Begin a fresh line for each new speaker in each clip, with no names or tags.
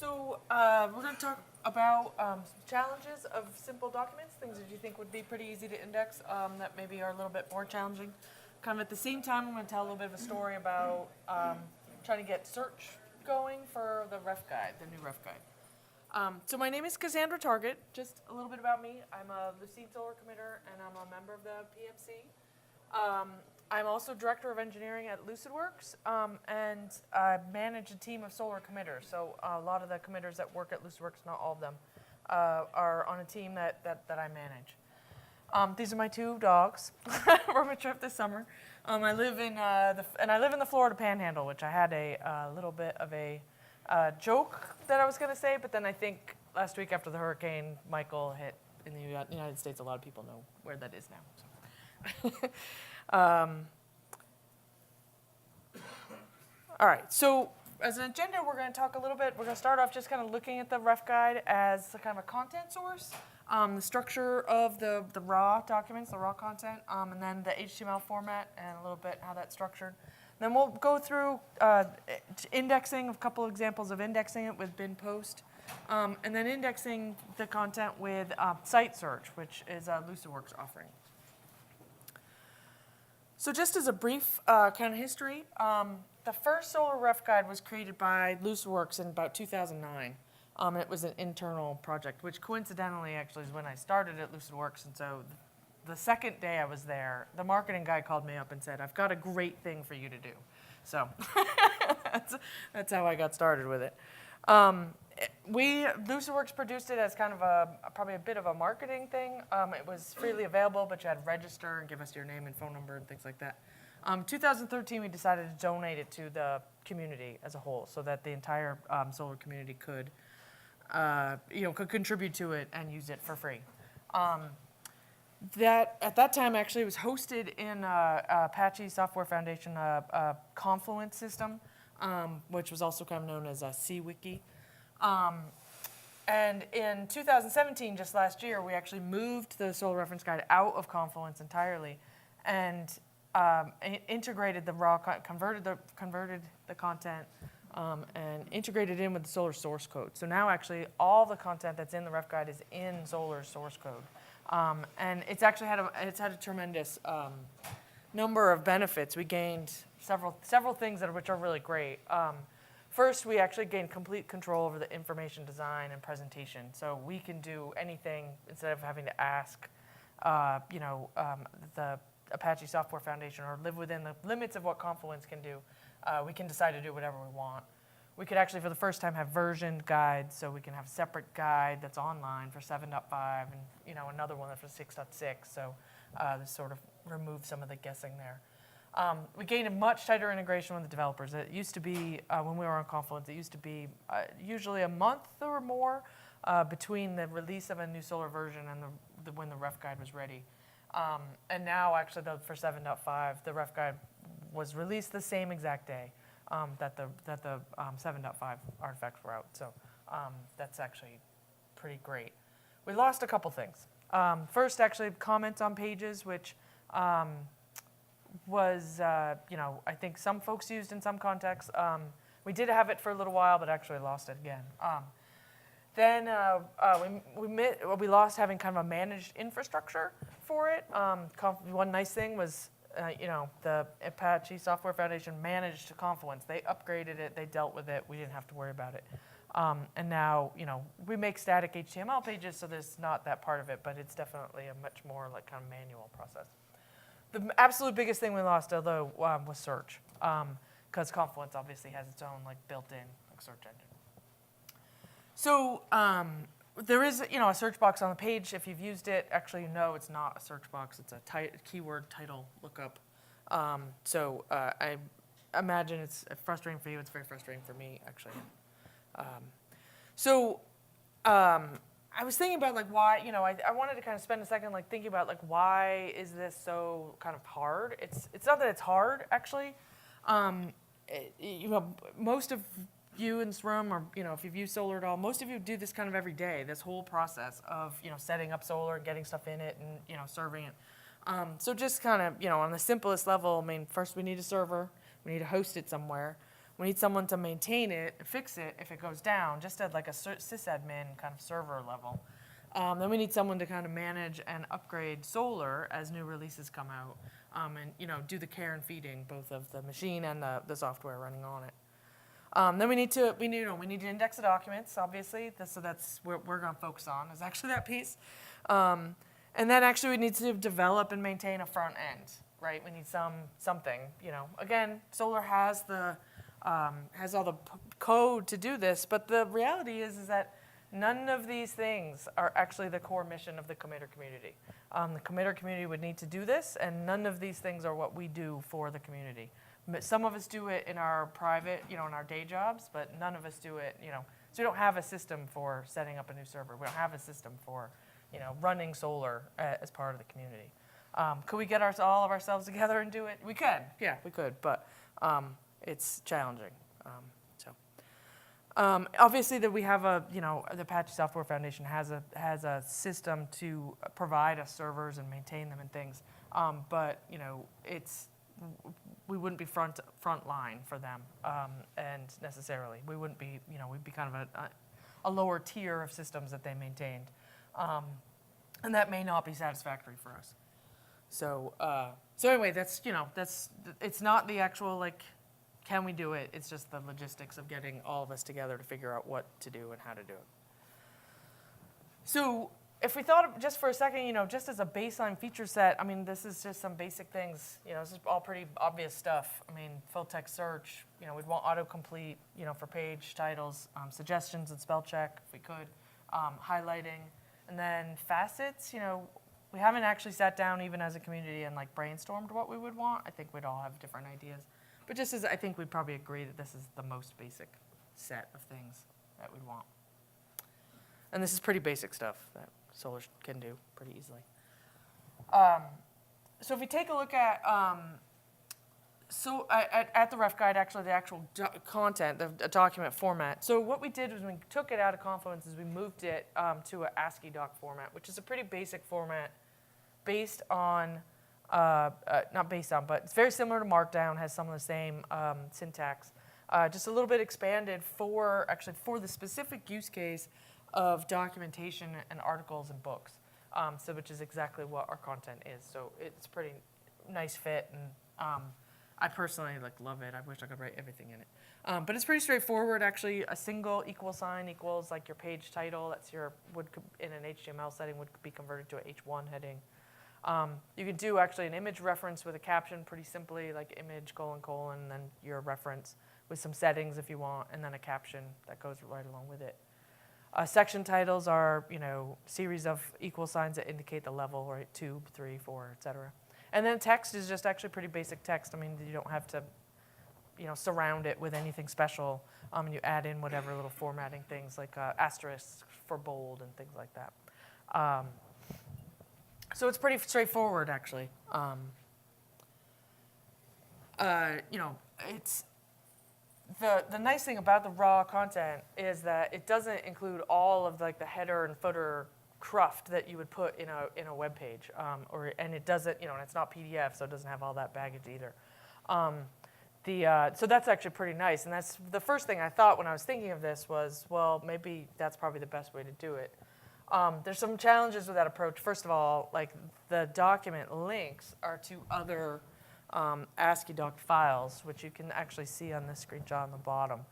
We're going to talk about some challenges of simple documents, things that you think would be pretty easy to index that maybe are a little bit more challenging. Kind of at the same time, I'm going to tell a little bit of a story about trying to get search going for the ref guide, the new ref guide. So my name is Cassandra Targett. Just a little bit about me. I'm a Lucid Solr committer, and I'm a member of the PMC. I'm also Director of Engineering at Lucidworks, and I manage a team of Solr committers. So a lot of the committers that work at Lucidworks, not all of them, are on a team that I manage. These are my two dogs from a trip this summer. I live in the Florida Panhandle, which I had a little bit of a joke that I was going to say, but then I think last week after the Hurricane Michael hit in the United States, a lot of people know where that is now. So. All right, so as an agenda, we're going to talk a little bit. We're going to start off just kind of looking at the ref guide as a kind of a content source, the structure of the raw documents, the raw content, and then the HTML format and a little bit how that's structured. Then we'll go through indexing, a couple of examples of indexing it with bin post, and then indexing the content with site search, which is a Lucidworks offering. So just as a brief kind of history, the first Solr ref guide was created by Lucidworks in about 2009. It was an internal project, which coincidentally actually is when I started at Lucidworks. And so the second day I was there, the marketing guy called me up and said, "I've got a great thing for you to do." So that's how I got started with it. Lucidworks produced it as kind of probably a bit of a marketing thing. It was freely available, but you had to register and give us your name and phone number and things like that. 2013, we decided to donate it to the community as a whole, so that the entire Solr community could contribute to it and use it for free. That at that time actually was hosted in Apache Software Foundation Confluence system, which was also kind of known as a CWiki. And in 2017, just last year, we actually moved the Solr reference guide out of Confluence entirely, and integrated the raw, converted the content, and integrated in with the Solr source code. So now actually all the content that's in the ref guide is in Solr's source code, and it's actually had a tremendous number of benefits. We gained several things which are really great. First, we actually gained complete control over the information design and presentation. So we can do anything instead of having to ask, the Apache Software Foundation or live within the limits of what Confluence can do. We can decide to do whatever we want. We could actually, for the first time, have versioned guides. So we can have a separate guide that's online for 7.5 and another one for 6.6. So this sort of removes some of the guessing there. We gained a much tighter integration with the developers. It used to be, when we were on Confluence, it used to be usually a month or more between the release of a new Solr version and when the ref guide was ready. And now, actually, for 7.5, the ref guide was released the same exact day that the 7.5 artifacts were out. So that's actually pretty great. We lost a couple things. First, actually, comments on pages, which was, I think some folks used in some contexts. We did have it for a little while, but actually lost it again. Then we lost having kind of a managed infrastructure for it. One nice thing was, the Apache Software Foundation managed Confluence. They upgraded it. They dealt with it. We didn't have to worry about it. And now, we make static HTML pages, so there's not that part of it, but it's definitely a much more like kind of manual process. The absolute biggest thing we lost, although, was search, because Confluence obviously has its own built-in search engine. So there is a search box on the page. If you've used it, actually, no, it's not a search box. It's a keyword title lookup. So I imagine it's frustrating for you. It's very frustrating for me, actually. I was thinking about why, I wanted to kind of spend a second thinking about why is this so kind of hard? It's not that it's hard, actually. Most of you in this room, or if you've used Solr at all, most of you do this kind of every day. This whole process of setting up Solr and getting stuff in it and serving it. So just kind of on the simplest level, first we need a server, we need to host it somewhere. We need someone to maintain it, fix it if it goes down, just at like a sysadmin kind of server level. Then we need someone to kind of manage and upgrade Solr as new releases come out, and do the care and feeding both of the machine and the software running on it. Then we need to index the documents, obviously. So that's what we're going to focus on, is actually that piece. And then actually we need to develop and maintain a front end, right? We need something. Again, Solr has all the code to do this, but the reality is that none of these things are actually the core mission of the committer community. The committer community would need to do this, and none of these things are what we do for the community. Some of us do it in our private, in our day jobs, but none of us do it, so we don't have a system for setting up a new server. We don't have a system for, running Solr as part of the community. Could we get all of ourselves together and do it? We can, yeah, we could, but it's challenging. Obviously, that we have the Apache Software Foundation has a system to provide us servers and maintain them and things, but we wouldn't be front line for them, and necessarily we wouldn't be, we'd be kind of a lower tier of systems that they maintained, and that may not be satisfactory for us. So anyway, it's not the actual can we do it? It's just the logistics of getting all of us together to figure out what to do and how to do it. So if we thought just for a second, just as a baseline feature set, this is just some basic things. This is all pretty obvious stuff. Full text search, we'd want autocomplete, for page titles, suggestions and spell check if we could, highlighting, and then facets, we haven't actually sat down even as a community and brainstormed what we would want. I think we'd all have different ideas. But just as I think we'd probably agree that this is the most basic set of things that we'd want. And this is pretty basic stuff that Solr can do pretty easily. So if we take a look at at the ref guide, actually the actual content, the document format. So what we did was we took it out of Confluence is we moved it to an Asciidoc format, which is a pretty basic format based on not based on, but it's very similar to Markdown, has some of the same syntax, just a little bit expanded for the specific use case of documentation and articles and books, which is exactly what our content is. So it's pretty nice fit, and I personally love it. I wish I could write everything in it. But it's pretty straightforward, actually. A single equal sign equals your page title. That's in an HTML setting would be converted to a H1 heading. You can do actually an image reference with a caption pretty simply, like image : : and then your reference with some settings if you want, and then a caption that goes right along with it. Section titles are, series of equal signs that indicate the level, right? 2, 3, 4, etc. And then text is just actually pretty basic text. You don't have to, surround it with anything special. You add in whatever little formatting things like asterisks for bold and things like that. So it's pretty straightforward, actually. It's the nice thing about the raw content is that it doesn't include all of the header and footer cruft that you would put in a web page, and it doesn't, and it's not PDF, so it doesn't have all that baggage either. So that's actually pretty nice, and that's the first thing I thought when I was thinking of this was, well, maybe that's probably the best way to do it. There's some challenges with that approach. First of all, the document links are to other Asciidoc files, which you can actually see on this screenshot on the bottom.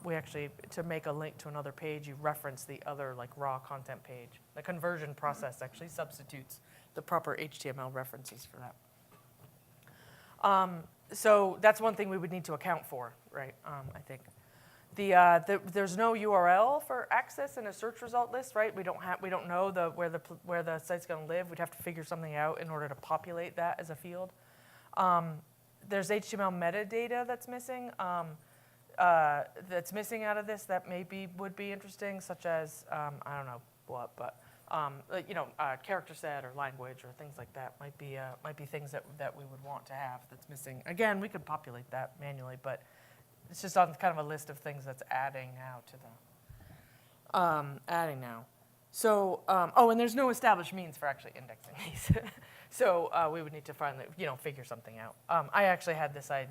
We actually, to make a link to another page, you reference the other raw content page. The conversion process actually substitutes the proper HTML references for that. So that's one thing we would need to account for, right? I think. There's no URL for access in a search result list, right? We don't know where the site's going to live. We'd have to figure something out in order to populate that as a field. There's HTML metadata that's missing. That's missing out of this that maybe would be interesting, such as I don't know what, but character set or language or things like that might be things that we would want to have that's missing. Again, we could populate that manually, but it's just on kind of a list of things that's adding now to the And there's no established means for actually indexing these. So we would need to finally, figure something out. I actually had this, I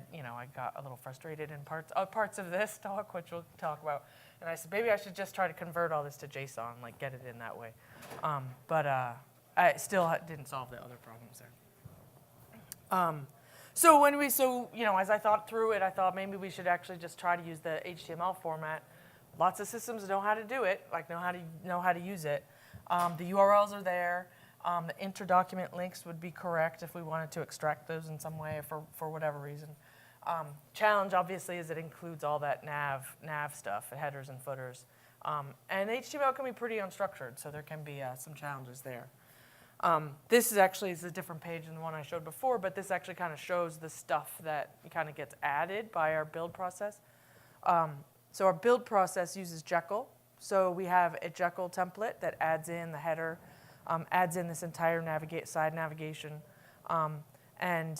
got a little frustrated in parts of this talk, which we'll talk about. And I said, maybe I should just try to convert all this to JSON, like get it in that way. But I still didn't solve the other problems there. As I thought through it, I thought maybe we should actually just try to use the HTML format. Lots of systems know how to do it, like know how to use it. The URLs are there. The inter-document links would be correct if we wanted to extract those in some way for whatever reason. Challenge, obviously, is it includes all that nav stuff, headers and footers. And HTML can be pretty unstructured, so there can be some challenges there. This is a different page than the one I showed before, but this actually kind of shows the stuff that kind of gets added by our build process. So our build process uses Jekyll. So we have a Jekyll template that adds in the header, adds in this entire side navigation. It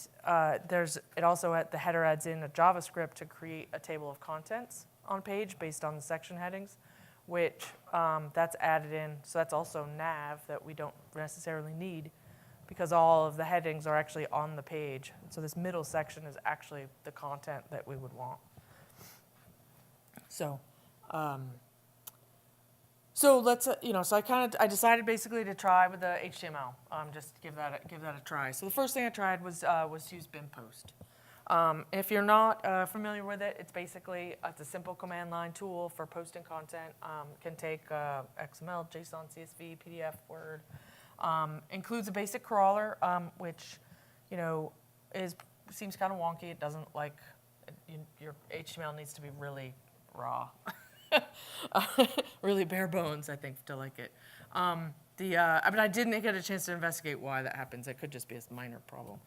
also, the header adds in a JavaScript to create a table of contents on page based on the section headings, which that's added in. So that's also nav that we don't necessarily need because all of the headings are actually on the page. So this middle section is actually the content that we would want. So let's, I decided basically to try with the HTML, just give that a try. So the first thing I tried was to use bin post. If you're not familiar with it, it's a simple command line tool for posting content. Can take XML, JSON, CSV, PDF, Word. Includes a basic crawler, which seems kind of wonky. It doesn't your HTML needs to be really raw, really bare bones, I think, to like it. I didn't get a chance to investigate why that happens. It could just be a minor problem.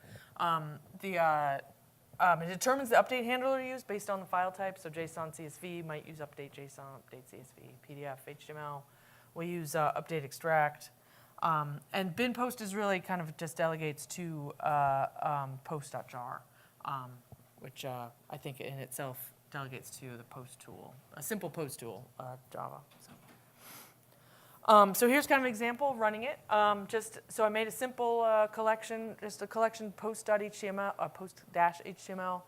It determines the update handler used based on the file type. So JSON, CSV might use update JSON, update CSV, PDF, HTML. We use update extract. And bin post is really kind of just delegates to post.jar, which I think in itself delegates to the post tool, a simple post tool, Java. So here's kind of an example of running it. So I made a simple collection, just a collection post.html, post-html.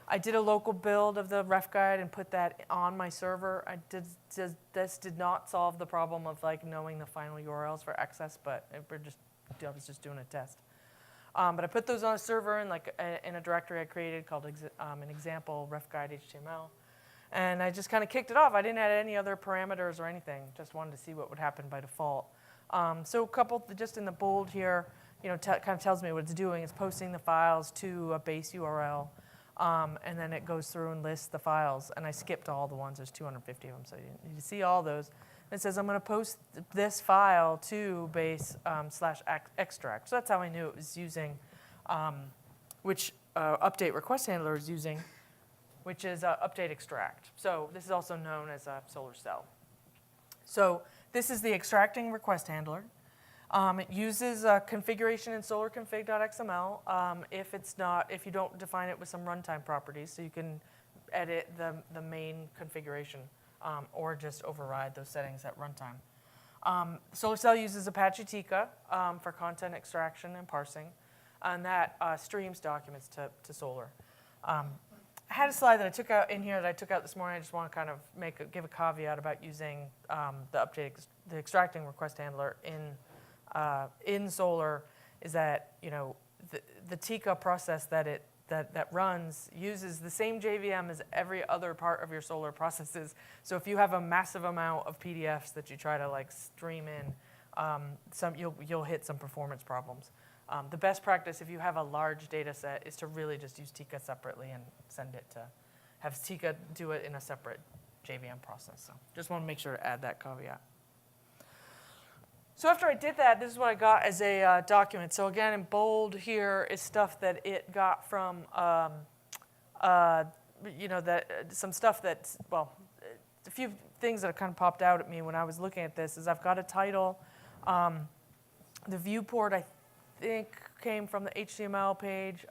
I did a local build of the ref guide and put that on my server. This did not solve the problem of knowing the final URLs for access, but I was just doing a test. But I put those on a server in a directory I created called an example ref guide HTML. And I just kind of kicked it off. I didn't add any other parameters or anything. Just wanted to see what would happen by default. So a couple, just in the bold here, kind of tells me what it's doing. It's posting the files to a base URL. And then it goes through and lists the files. And I skipped all the ones. There's 250 of them, so you didn't need to see all those. And it says, I'm going to post this file to base /extract. So that's how I knew it was using, which update request handler is using, which is update extract. So this is also known as a Solr cell. So this is the extracting request handler. It uses configuration in Solr config.xml if you don't define it with some runtime properties, so you can edit the main configuration or just override those settings at runtime. Solr cell uses Apache Tika for content extraction and parsing, and that streams documents to Solr. I had a slide that I took out in here that I took out this morning. I just want to kind of give a caveat about using the extracting request handler in Solr. Is that the Tika process that runs uses the same JVM as every other part of your Solr processes. So if you have a massive amount of PDFs that you try to stream in, you'll hit some performance problems. The best practice, if you have a large data set, is to really just use Tika separately and send it to, have Tika do it in a separate JVM process. So just want to make sure to add that caveat. So after I did that, this is what I got as a document. So again, in bold here is stuff that it got from, some stuff that's, a few things that kind of popped out at me when I was looking at this is I've got a title. The viewport, I think, came from the HTML page.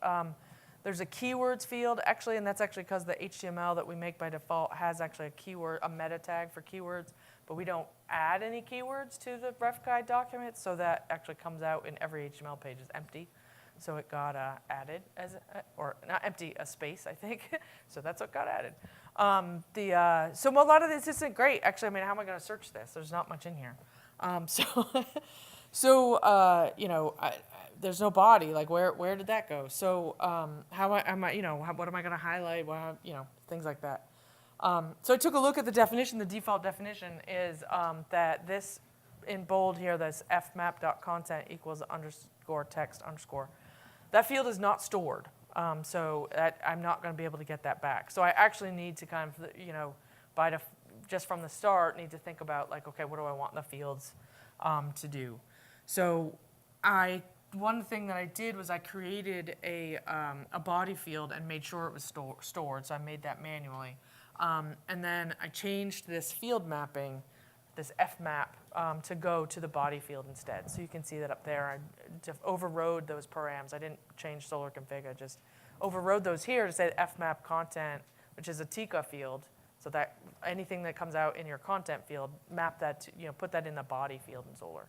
There's a keywords field, actually, and that's actually because the HTML that we make by default has actually a keyword, a meta tag for keywords, but we don't add any keywords to the ref guide document, so that actually comes out in every HTML page as empty. So it got added as, or not empty, a space, I think. So that's what got added. So a lot of this isn't great. Actually, I mean, how am I going to search this? There's not much in here. There's no body. Like, where did that go? So what am I going to highlight? Things like that. So I took a look at the definition. The default definition is that this, in bold here, this fmap.content equals underscore text underscore. That field is not stored, so I'm not going to be able to get that back. So I actually need to kind of, just from the start, need to think about, like, okay, what do I want the fields to do? So one thing that I did was I created a body field and made sure it was stored, so I made that manually. And then I changed this field mapping, this fmap, to go to the body field instead. So you can see that up there. I just overrode those params. I didn't change Solr config. I just overrode those here to say fmap content, which is a Tika field, so that anything that comes out in your content field, map that to, put that in the body field in Solr.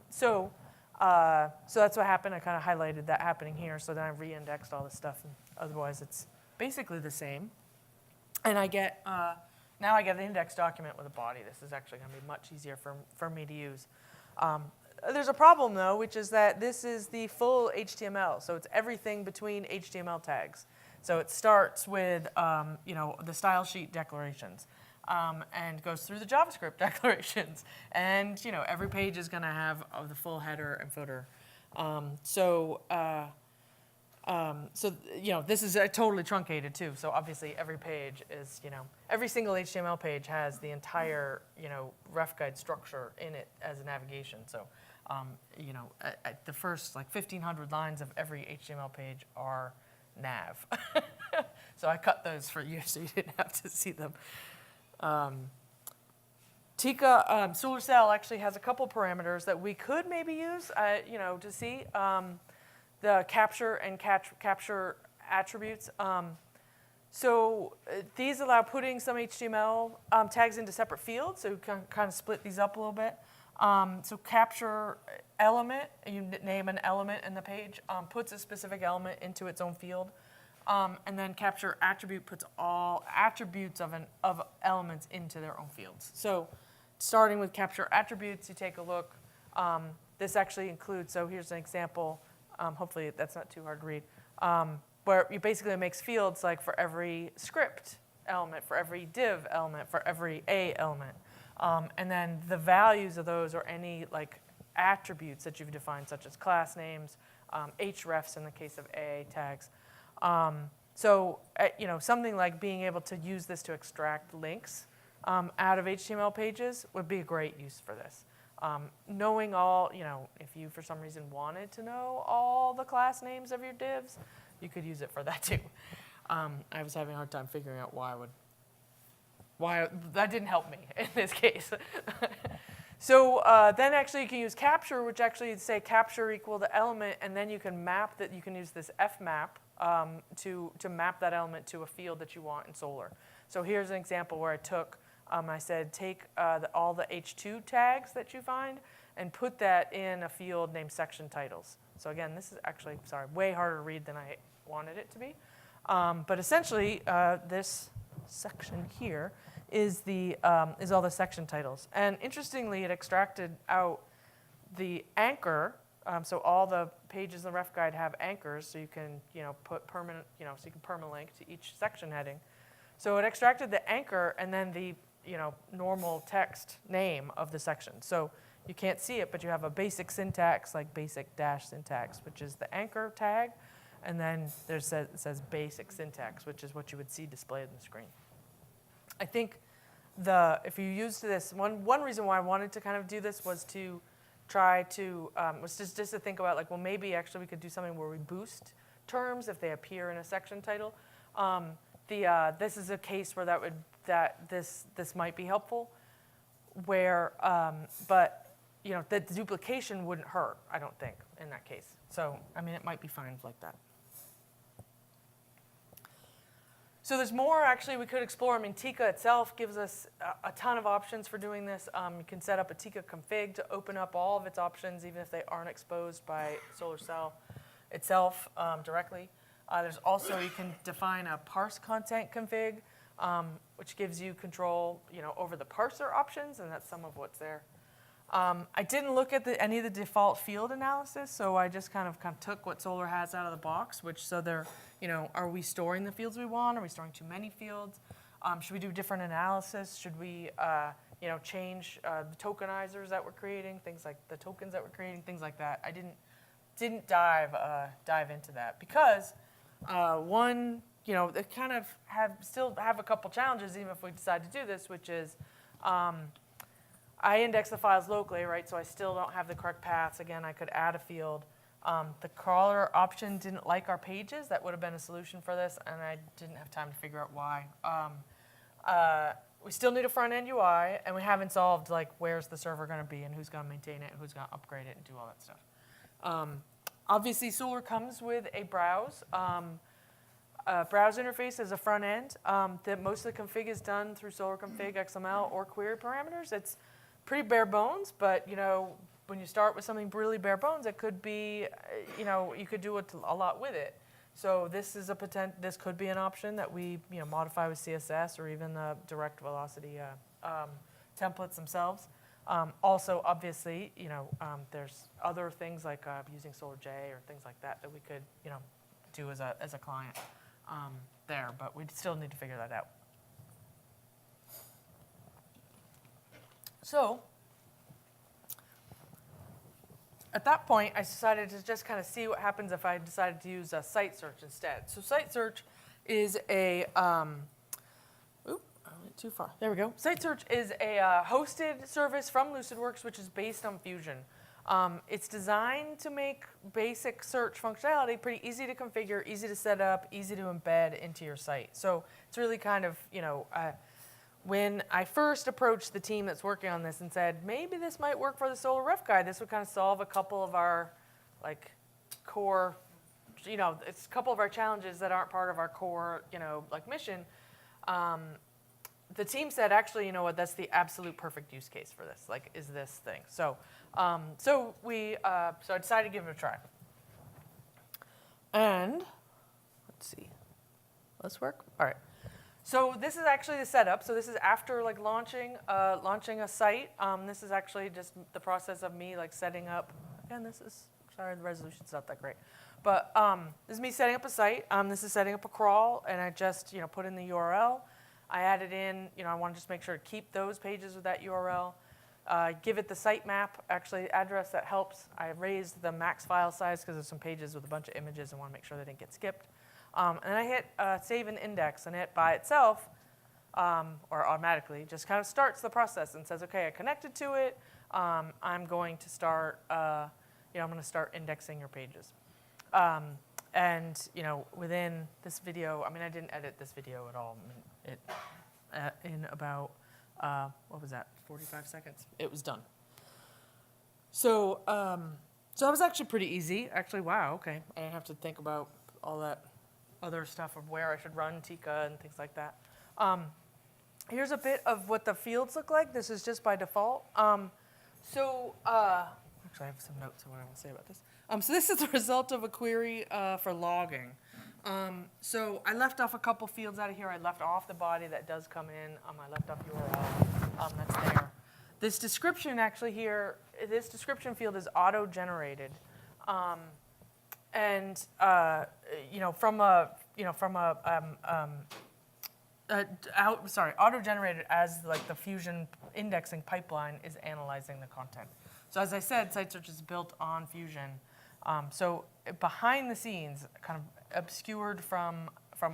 So that's what happened. I kind of highlighted that happening here. So then I re-indexed all this stuff. And otherwise, it's basically the same. And I get now I get an index document with a body. This is actually going to be much easier for me to use. There's a problem, though, which is that this is the full HTML. So it's everything between HTML tags. So it starts with the style sheet declarations and goes through the JavaScript declarations. And every page is going to have the full header and footer. This is totally truncated too. So obviously every page is, every single HTML page has the entire, ref guide structure in it as a navigation. So, at the first 1,500 lines of every HTML page are nav. So I cut those for you so you didn't have to see them. Tika, Solr Cell actually has a couple parameters that we could maybe use, to see. The capture and capture attributes. These allow putting some HTML tags into separate fields, so you can kind of split these up a little bit. So capture element, you name an element in the page, puts a specific element into its own field. And then capture attribute puts all attributes of elements into their own fields. So starting with capture attributes, you take a look. This actually includes, so here's an example. Hopefully that's not too hard to read, where you basically makes fields like for every script element, for every div element, for every A element. And then the values of those are any attributes that you've defined, such as class names, hrefs in the case of A tags. Something like being able to use this to extract links out of HTML pages would be a great use for this. Knowing all, if you for some reason wanted to know all the class names of your divs, you could use it for that too. I was having a hard time figuring out why that didn't help me in this case. So then actually you can use capture, which actually say capture equal the element, and then you can map that. You can use this fmap to map that element to a field that you want in Solr. So here's an example where I took. I said take all the H2 tags that you find and put that in a field named section titles. So again, this is actually, way harder to read than I wanted it to be. But essentially, this section here is all the section titles. And interestingly, it extracted out the anchor. So all the pages in the ref guide have anchors, so you can put permanent, so you can permalink to each section heading. So it extracted the anchor and then the normal text name of the section. So you can't see it, but you have a basic syntax, like basic dash syntax, which is the anchor tag. And then it says basic syntax, which is what you would see displayed on the screen. I think if you used this, one reason why I wanted to kind of do this was to try to, was just to think about maybe actually we could do something where we boost terms if they appear in a section title. This is a case where this might be helpful, where but the duplication wouldn't hurt, I don't think, in that case. So I mean, it might be fine like that. So there's more, actually, we could explore. I mean, Tika itself gives us a ton of options for doing this. You can set up a Tika config to open up all of its options, even if they aren't exposed by Solr Cell itself directly. There's also, you can define a parse content config, which gives you control, over the parser options, and that's some of what's there. I didn't look at any of the default field analysis, so I just kind of took what Solr has out of the box, so they're, are we storing the fields we want? Are we storing too many fields? Should we do different analysis? Should we, change the tokenizers that we're creating, things like the tokens that we're creating, things like that. I didn't dive into that because one, they kind of still have a couple challenges even if we decide to do this, which is I index the files locally, right? So I still don't have the correct paths. Again, I could add a field. The crawler option didn't like our pages. That would have been a solution for this, and I didn't have time to figure out why. We still need a front-end UI, and we haven't solved where's the server going to be and who's going to maintain it and who's going to upgrade it and do all that stuff. Obviously, Solr comes with a browse. Browse interface as a front end. That most of the config is done through Solr config XML or query parameters. It's pretty bare bones, but when you start with something really bare bones, it could be, you could do a lot with it. So this is this could be an option that we modify with CSS or even the direct velocity templates themselves. Also, obviously, there's other things like using SolarJ or things like that we could do as a client there, but we still need to figure that out. So at that point, I decided to just kind of see what happens if I decided to use a site search instead. So site search is I went too far. There we go. Site search is a hosted service from Lucidworks, which is based on Fusion. It's designed to make basic search functionality pretty easy to configure, easy to set up, easy to embed into your site. So it's really kind of, when I first approached the team that's working on this and said, maybe this might work for the Solr Ref guide, this would kind of solve a couple of our core, it's a couple of our challenges that aren't part of our core, mission. The team said, actually, you know what, that's the absolute perfect use case for this, is this thing. So so I decided to give it a try. And let's see, let's work. All right. So this is actually the setup. So this is after launching a site. This is actually just the process of me setting up. Again, sorry, the resolution's not that great, but this is me setting up a site. This is setting up a crawl, and I just put in the URL. I added in, I want to just make sure to keep those pages with that URL. Give it the sitemap, actually address that helps. I raised the max file size because there's some pages with a bunch of images and want to make sure they didn't get skipped. And I hit save and index, and it by itself, or automatically, just kind of starts the process and says, okay, I connected to it. I'm going to start, I'm going to start indexing your pages. And within this video, I didn't edit this video at all. In about, what was that, 45 seconds? It was done. So that was actually pretty easy. Actually, wow, okay. I didn't have to think about all that other stuff of where I should run Tika and things like that. Here's a bit of what the fields look like. This is just by default. Actually, I have some notes on what I want to say about this. So this is the result of a query for logging. So I left off a couple fields out of here. I left off the body that does come in. I left off URL. That's there. This description actually here, this description field is auto-generated. Auto-generated as the Fusion indexing pipeline is analyzing the content. So as I said, site search is built on Fusion. So behind the scenes, kind of obscured from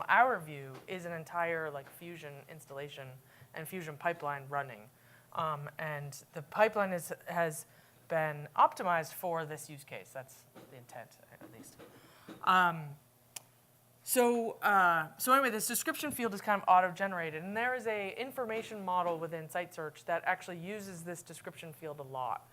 our view, is an entire Fusion installation and Fusion pipeline running. And the pipeline has been optimized for this use case. That's the intent, at least. So anyway, this description field is kind of auto-generated, and there is a information model within site search that actually uses this description field a lot.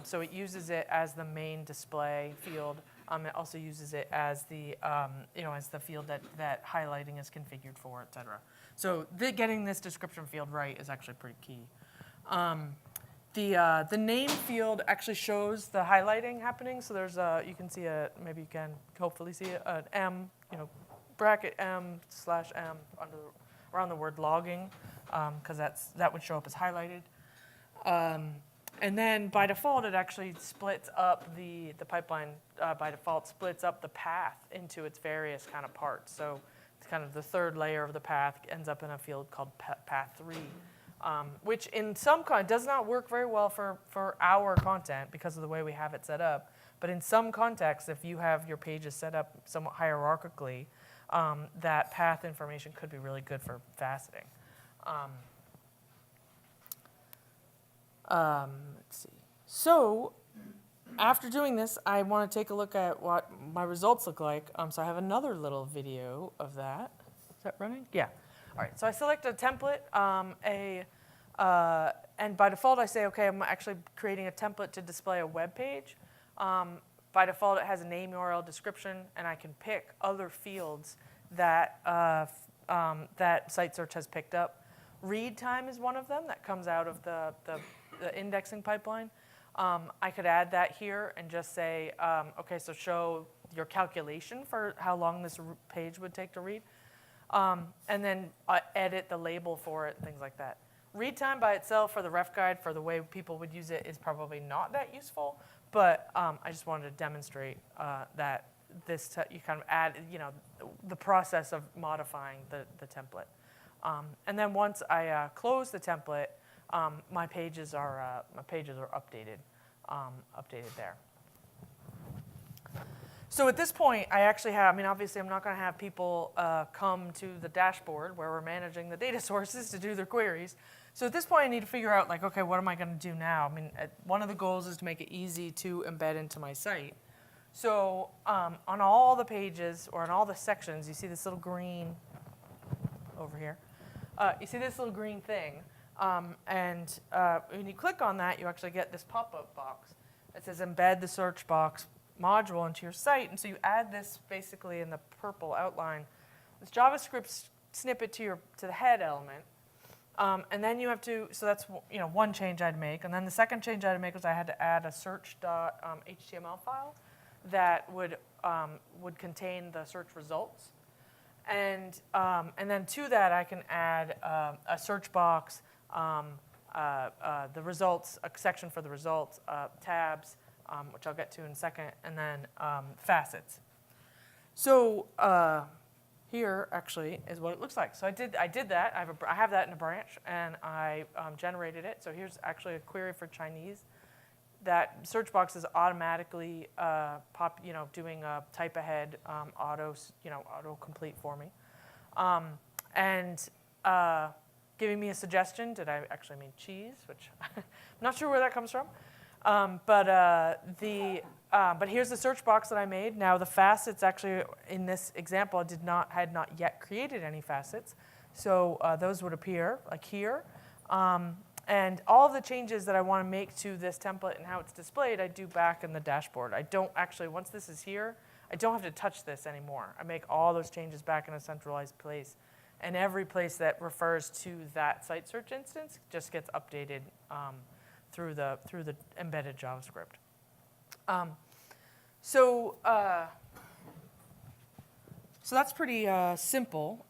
So it uses it as the main display field It also uses it as the as the field that highlighting is configured for, et cetera. So getting this description field right is actually pretty key. The name field actually shows the highlighting happening. So there's you can see maybe you can hopefully see an M, bracket M/M around the word logging, because that would show up as highlighted. And then by default, it actually splits up the pipeline. By default, splits up the path into its various kind of parts. So it's kind of the third layer of the path ends up in a field called path 3, which in some does not work very well for our content because of the way we have it set up. But in some contexts, if you have your pages set up somewhat hierarchically, that path information could be really good for faceting. Let's see. So after doing this, I want to take a look at what my results look like. So I have another little video of that. Is that running? Yeah. All right. So I select a template, and by default, I say, okay, I'm actually creating a template to display a web page. By default, it has a name, URL, description, and I can pick other fields that that site search has picked up. Read time is one of them that comes out of the indexing pipeline. I could add that here and just say, okay, so show your calculation for how long this page would take to read, and then edit the label for it, things like that. Read time by itself for the ref guide, for the way people would use it, is probably not that useful, but I just wanted to demonstrate that you kind of add, the process of modifying the template. And then once I close the template, my pages are updated there. So at this point, I actually have, obviously I'm not going to have people come to the dashboard where we're managing the data sources to do their queries. So at this point, I need to figure out, okay, what am I going to do now? One of the goals is to make it easy to embed into my site. So on all the pages, or on all the sections, you see this little green over here. You see this little green thing. And when you click on that, you actually get this pop-up box that says embed the search box module into your site. And so you add this basically in the purple outline, this JavaScript snippet to the head element. And then you have to, so that's one change I'd make. And then the second change I'd make was I had to add a search.html file that would contain the search results. And then to that, I can add a search box, the results, a section for the results, tabs, which I'll get to in a second, and then facets. So here actually is what it looks like. So I did that. I have that in a branch, and I generated it. So here's actually a query for Chinese. That search box is automatically doing a type ahead auto complete for me, and giving me a suggestion. Did I actually mean cheese? Which I'm not sure where that comes from. But here's the search box that I made. Now the facets actually in this example had not yet created any facets, so those would appear like here. And all of the changes that I want to make to this template and how it's displayed, I do back in the dashboard. I don't actually, once this is here, I don't have to touch this anymore. I make all those changes back in a centralized place. And every place that refers to that site search instance just gets updated through the embedded JavaScript. So that's pretty simple.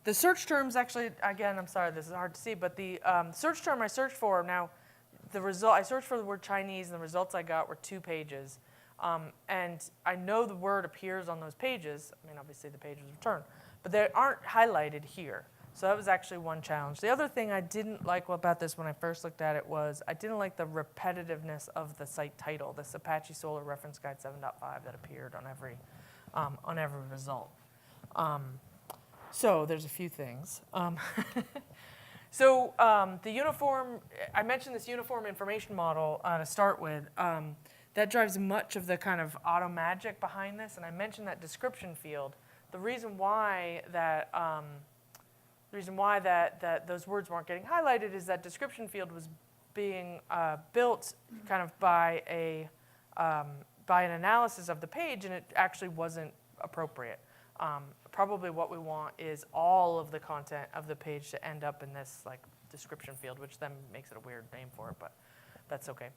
The search terms actually, again, I'm sorry, this is hard to see, but the search term I searched for, now I searched for the word Chinese, and the results I got were 2 pages. And I know the word appears on those pages. Obviously the pages return, but they aren't highlighted here. So that was actually one challenge. The other thing I didn't like about this when I first looked at it was I didn't like the repetitiveness of the site title, this Apache Solr Reference Guide 7.5 that appeared on every result. So there's a few things. So the uniform, I mentioned this uniform information model to start with. That drives much of the kind of auto magic behind this, and I mentioned that description field. The reason why that those words weren't getting highlighted is that description field was being built kind of by by an analysis of the page, and it actually wasn't appropriate. Probably what we want is all of the content of the page to end up in this like description field, which then makes it a weird name for it, but that's okay.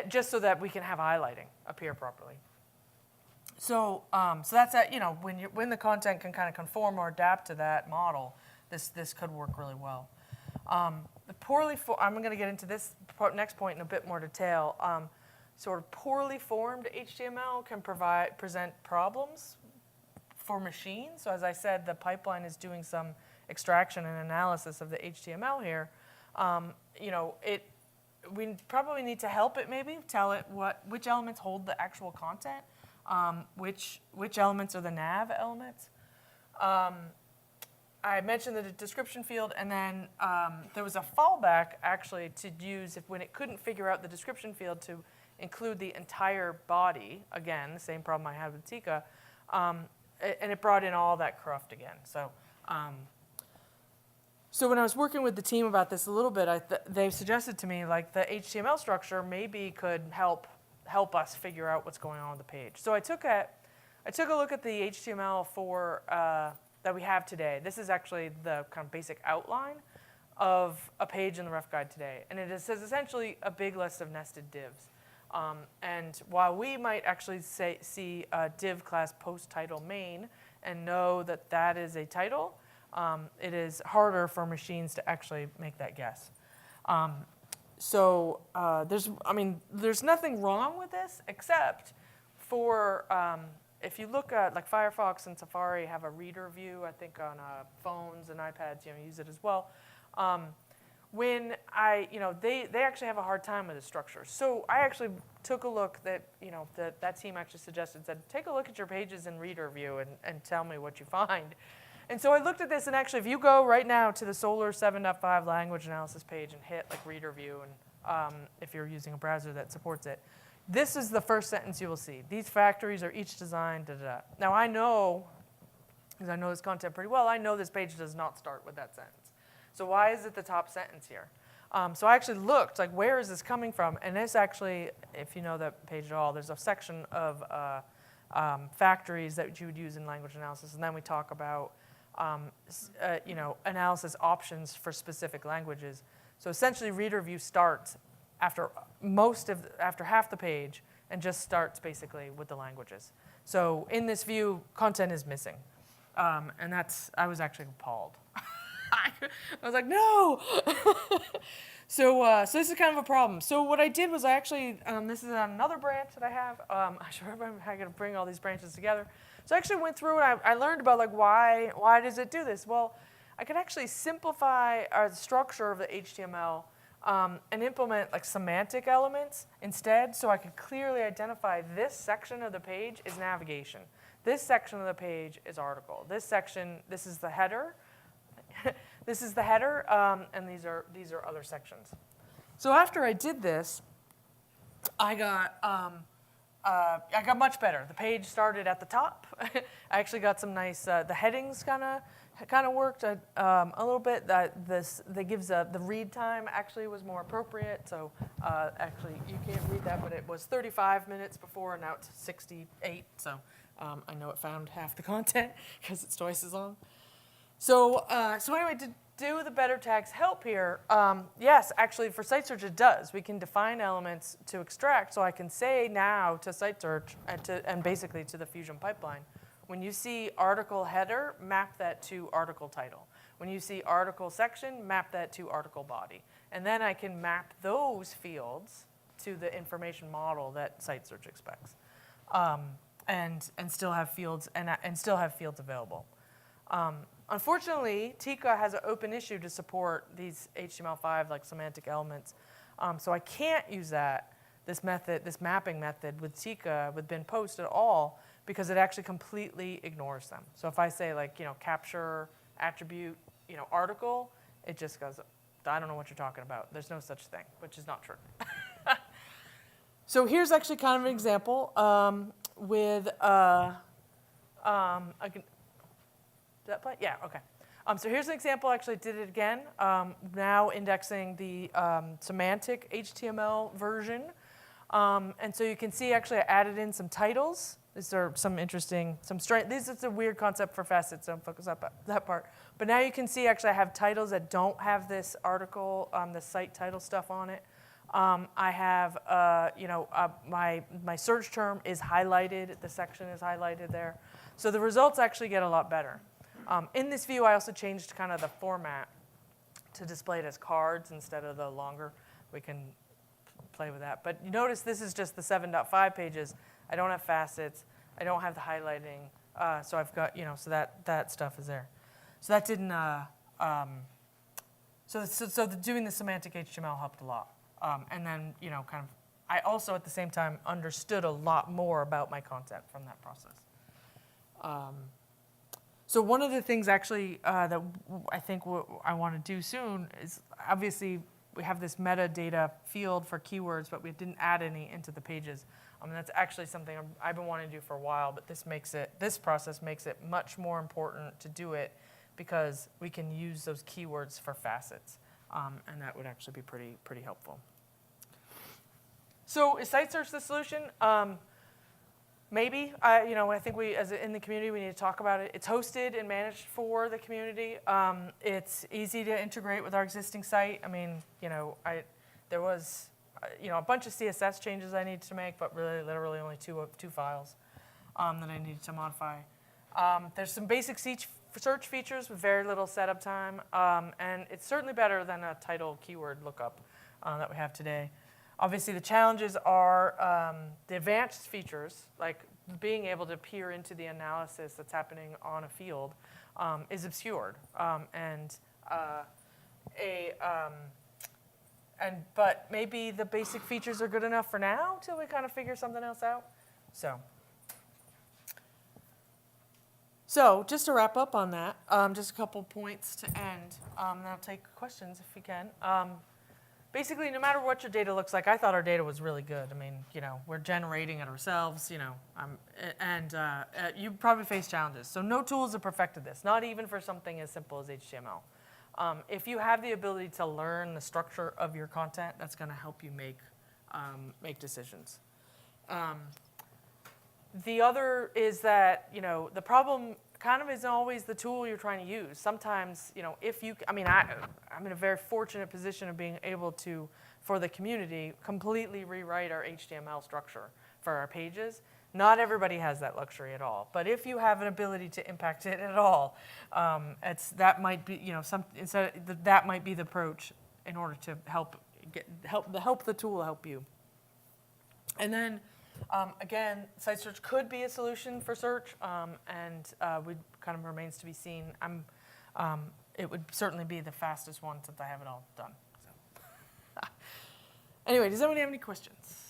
Just so that we can have highlighting appear properly. So that's that. You know, when the content can kind of conform or adapt to that model, this could work really well. I'm going to get into this next point in a bit more detail. Sort of poorly formed HTML can present problems for machines. So as I said, the pipeline is doing some extraction and analysis of the HTML here. You know, we probably need to help it maybe, tell it which elements hold the actual content, which elements are the nav elements. I mentioned the description field, and then there was a fallback actually to use when it couldn't figure out the description field to include the entire body. Again, the same problem I had with Tika, and it brought in all that cruft again. So when I was working with the team about this a little bit, they suggested to me like the HTML structure maybe could help us figure out what's going on with the page. So I took a look at the HTML for that we have today. This is actually the kind of basic outline of a page in the rough guide today, and it says essentially a big list of nested divs. And while we might actually see a div class post title main and know that that is a title, it is harder for machines to actually make that guess. There's nothing wrong with this except for if you look at like Firefox and Safari have a reader view. I think on phones and iPads, use it as well. When they actually have a hard time with the structure. So I actually took a look that team actually said, take a look at your pages in reader view and tell me what you find. And so I looked at this, and actually if you go right now to the Solr 7.5 language analysis page and hit like reader view, and if you're using a browser that supports it, this is the first sentence you will see. These factories are each designed, da-da-da. Now I know, because I know this content pretty well, I know this page does not start with that sentence. So why is it the top sentence here? So I actually looked, like, where is this coming from? And this actually, if you know that page at all, there's a section of factories that you would use in language analysis, and then we talk about analysis options for specific languages. So essentially, reader view starts after half the page and just starts basically with the languages. So in this view, content is missing, and I was actually appalled. I was like, no. So this is kind of a problem. So what I did was I actually, this is another branch that I have. I should remember how to bring all these branches together. So I actually went through and I learned about like why does it do this? Well, I could actually simplify the structure of the HTML and implement like semantic elements instead, so I could clearly identify this section of the page is navigation. This section of the page is article. This is the header. This is the header, and these are other sections. So after I did this, I got much better. The page started at the top. I actually got some nice. The headings kind of worked a little bit. The read time actually was more appropriate. So actually, you can't read that, but it was 35 minutes before, and now it's 68. So I know it found half the content because it's twice as long. So anyway, to do the better tags help here, yes, actually for site search it does. We can define elements to extract, so I can say now to site search and basically to the Fusion pipeline, when you see article header, map that to article title. When you see article section, map that to article body. And then I can map those fields to the information model that site search expects, and still have fields available. Unfortunately, Tika has an open issue to support these HTML5 like semantic elements, so I can't use this mapping method with Tika with bin post at all because it actually completely ignores them. So if I say like capture attribute article, it just goes, I don't know what you're talking about. There's no such thing, which is not true. So here's actually kind of an example with did that play? Yeah, okay. So here's an example. Actually, I did it again. Now indexing the semantic HTML version. And so you can see actually I added in some titles. These are some interesting, this is a weird concept for facets, so don't focus on that part. But now you can see actually I have titles that don't have this article, the site title stuff on it. I have, my search term is highlighted, the section is highlighted there. So the results actually get a lot better. In this view, I also changed kind of the format to display it as cards instead of the longer. We can play with that. But you notice this is just the 7.5 pages. I don't have facets. I don't have the highlighting. So I've got, so that stuff is there. So that didn't, so doing the semantic HTML helped a lot. And then, I also at the same time understood a lot more about my content from that process. So one of the things actually that I think I want to do soon is obviously we have this metadata field for keywords, but we didn't add any into the pages. That's actually something I've been wanting to do for a while, but this process makes it much more important to do it because we can use those keywords for facets, and that would actually be pretty helpful. So is site search the solution? Maybe. I think in the community, we need to talk about it. It's hosted and managed for the community. It's easy to integrate with our existing site. There was, a bunch of CSS changes I needed to make, but really, literally only two files that I needed to modify. There's some basic search features with very little setup time, and it's certainly better than a title keyword lookup that we have today. Obviously, the challenges are the advanced features, like being able to peer into the analysis that's happening on a field, is obscured, but maybe the basic features are good enough for now till we kind of figure something else out. So just to wrap up on that, just a couple points to end, and I'll take questions if you can. Basically, no matter what your data looks like, I thought our data was really good. We're generating it ourselves, you probably face challenges. So no tools have perfected this, not even for something as simple as HTML. If you have the ability to learn the structure of your content, that's going to help you make decisions. The other is that, the problem kind of isn't always the tool you're trying to use. Sometimes, I'm in a very fortunate position of being able to, for the community, completely rewrite our HTML structure for our pages. Not everybody has that luxury at all. But if you have an ability to impact it at all, that might be, that might be the approach in order to help the tool help you. And then, again, site search could be a solution for search, and kind of remains to be seen. It would certainly be the fastest one since I have it all done. So. Anyway, does anyone have any questions?